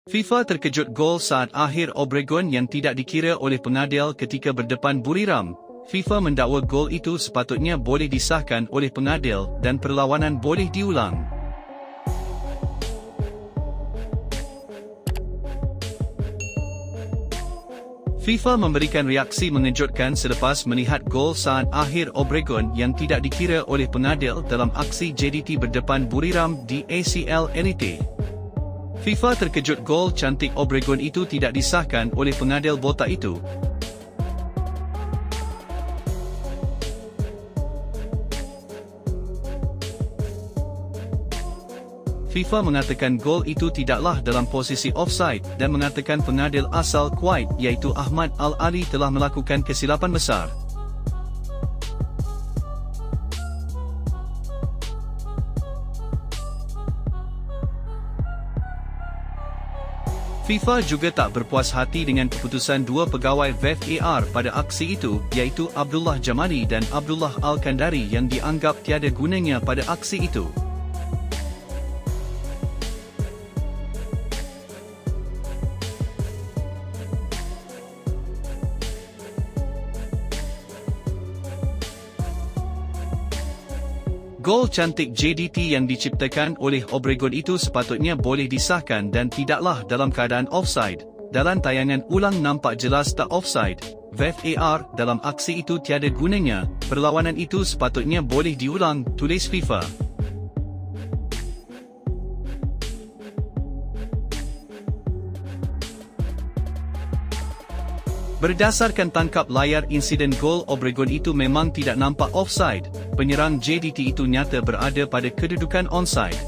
FIFA terkejut gol saat akhir Obregon yang tidak dikira oleh pengadil ketika berdepan Buriram. FIFA mendakwa gol itu sepatutnya boleh disahkan oleh pengadil dan perlawanan boleh diulang. FIFA memberikan reaksi mengejutkan selepas melihat gol saat akhir Obregon yang tidak dikira oleh pengadil dalam aksi JDT berdepan Buriram di ACL Elite. FIFA terkejut gol cantik Obregon itu tidak disahkan oleh pengadil botak itu. FIFA mengatakan gol itu tidaklah dalam posisi offside dan mengatakan pengadil asal Kuwait iaitu Ahmad Al-Ali telah melakukan kesilapan besar. FIFA juga tak berpuas hati dengan keputusan dua pegawai VAR pada aksi itu iaitu Abdullah Jamali dan Abdullah Al-Kandari yang dianggap tiada gunanya pada aksi itu. Gol cantik JDT yang diciptakan oleh Obregon itu sepatutnya boleh disahkan dan tidaklah dalam keadaan offside. Dalam tayangan ulang nampak jelas tak offside. VAR dalam aksi itu tiada gunanya. Perlawanan itu sepatutnya boleh diulang, tulis FIFA. Berdasarkan tangkap layar insiden gol Obregon itu memang tidak nampak offside. Penyerang JDT itu nyata berada pada kedudukan onside.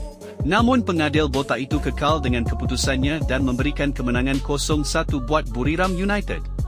Namun pengadil botak itu kekal dengan keputusannya dan memberikan kemenangan 0-1 buat Buriram United.